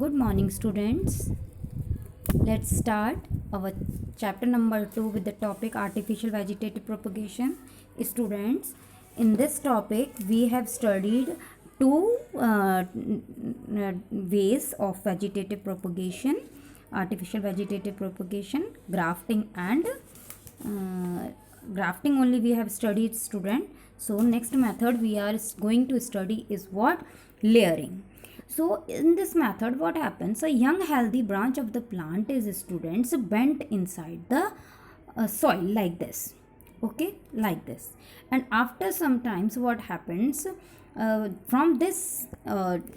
Good morning, students. Let's start our chapter number 2 with the topic artificial vegetative propagation. Students, in this topic, we have studied two ways of vegetative propagation: artificial vegetative propagation, grafting, and grafting only we have studied, student. So next method we are going to study is what? Layering. So in this method what happens, a young healthy branch of the plant is, students, bent inside the soil like this, okay, like this. And after some times what happens, from this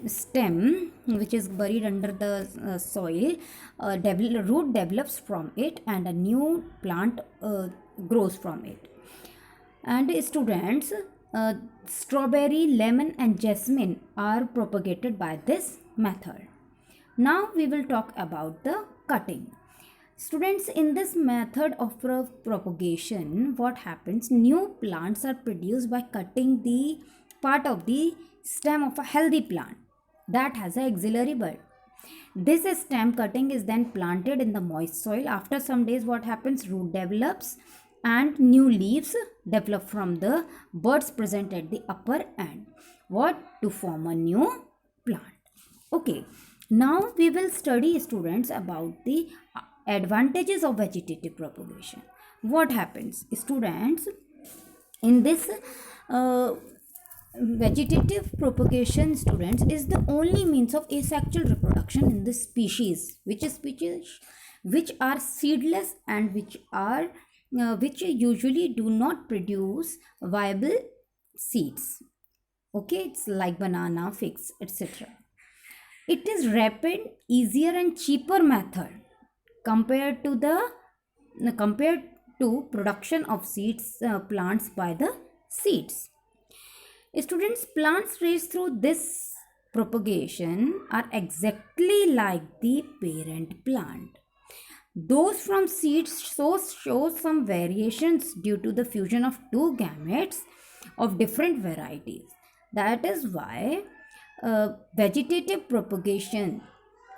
stem which is buried under the soil, root develops from it and a new plant grows from it. And students, strawberry, lemon and jasmine are propagated by this method. Now we will talk about the cutting. Students, in this method of propagation, what happens? New plants are produced by cutting the part of the stem of a healthy plant that has an axillary bud. This stem cutting is then planted in the moist soil. After some days, what happens? Root develops and new leaves develop from the buds present at the upper end. What? To form a new plant. Okay. Now we will study, students, about the advantages of vegetative propagation. What happens? Students, in this vegetative propagation, students, is the only means of asexual reproduction in this species, which are seedless and which usually do not produce viable seeds. Okay, it's like banana, figs, etc. It is rapid, easier and cheaper method compared to production of seeds, plants by the seeds. Students, plants raised through this propagation are exactly like the parent plant. Those from seeds show some variations due to the fusion of two gametes of different varieties. That is why vegetative propagation,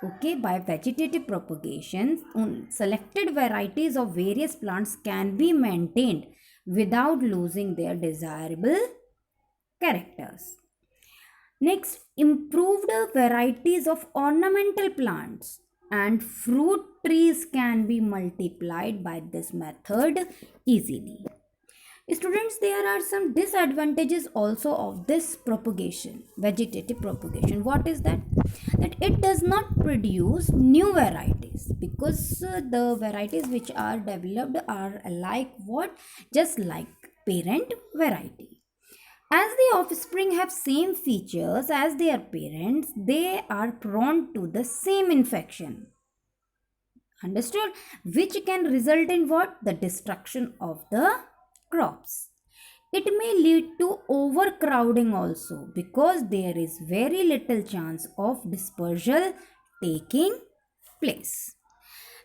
okay, by vegetative propagation, selected varieties of various plants can be maintained without losing their desirable characters. Next, improved varieties of ornamental plants and fruit trees can be multiplied by this method easily. Students, there are some disadvantages also of this propagation, vegetative propagation. What is that? That it does not produce new varieties, because the varieties which are developed are like what? Just like parent variety. As the offspring have same features as their parents, they are prone to the same infection. Understood? Which can result in what? The destruction of the crops. It may lead to overcrowding also, because there is very little chance of dispersal taking place.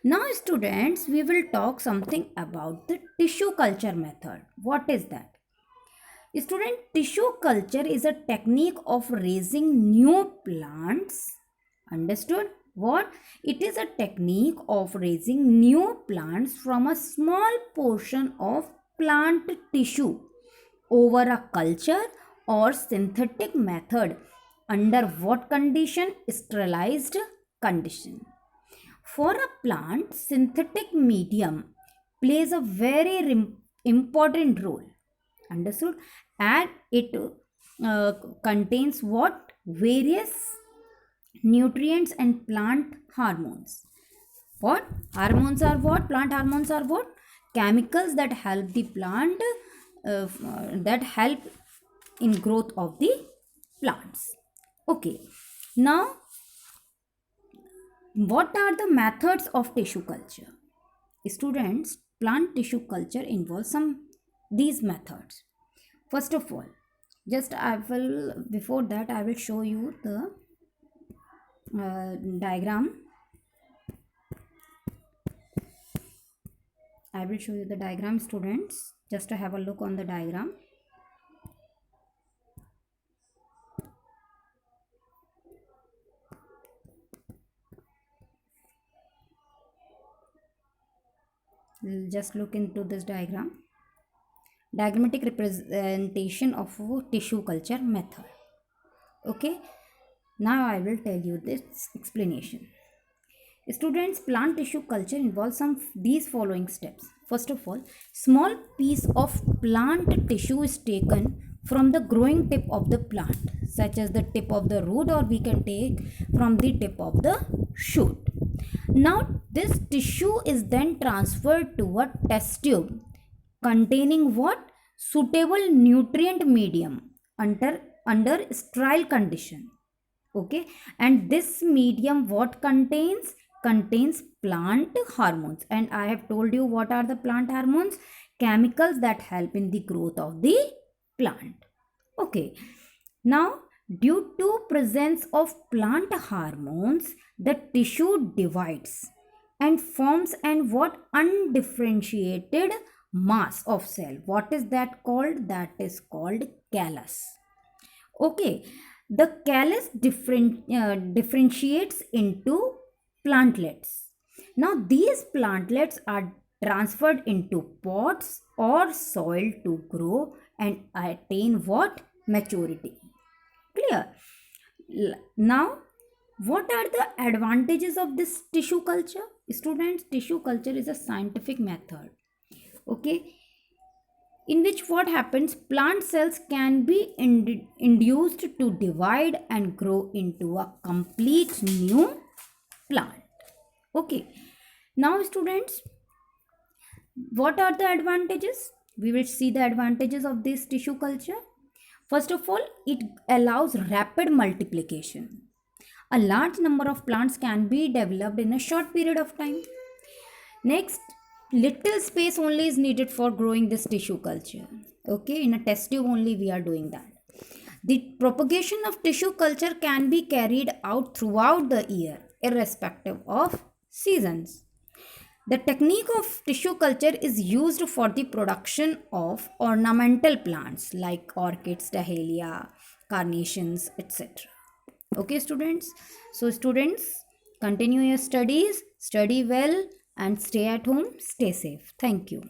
Now students, we will talk something about the tissue culture method. What is that? Student, tissue culture is a technique of raising new plants. Understood? What? It is a technique of raising new plants from a small portion of plant tissue over a culture or synthetic method. Under what condition? Sterilized condition. For a plant, synthetic medium plays a very important role. Understood? And it contains what? Various nutrients and plant hormones. What? Hormones are what? Plant hormones are what? Chemicals that help the plant, that help in growth of the plants. Okay. Now, what are the methods of tissue culture? Students, plant tissue culture involves these methods. First of all, just I will, before that I will show you the diagram. I will show you the diagram, students. Just to have a look on the diagram. just look into this diagram. Diagrammatic representation of tissue culture method. Okay, now I will tell you this explanation. Students, plant tissue culture involves these following steps. First of all, small piece of plant tissue is taken from the growing tip of the plant, such as the tip of the root, or we can take from the tip of the shoot. Now, this tissue is then transferred to a test tube containing what? Suitable nutrient medium under sterile condition. Okay, and this medium what contains plant hormones, and I have told you what are the plant hormones, chemicals that help in the growth of the plant. Okay, now due to presence of plant hormones, the tissue divides and forms an what? Undifferentiated mass of cell. What is that called? That is called callus. Okay, the callus differentiates into plantlets. Now these plantlets are transferred into pots or soil to grow and attain what? Maturity. Clear? Now, what are the advantages of this tissue culture? Students, tissue culture is a scientific method. Okay, in which what happens, plant cells can be induced to divide and grow into a complete new plant. Okay, now students, what are the advantages? We will see the advantages of this tissue culture. First of all, it allows rapid multiplication. A large number of plants can be developed in a short period of time. Next, little space only is needed for growing this tissue culture. Okay, in a test tube only we are doing that. The propagation of tissue culture can be carried out throughout the year, irrespective of seasons. The technique of tissue culture is used for the production of ornamental plants like orchids, dahlia, carnations, etc. Okay, students. So, students, continue your studies, study well, and stay at home, stay safe. Thank you.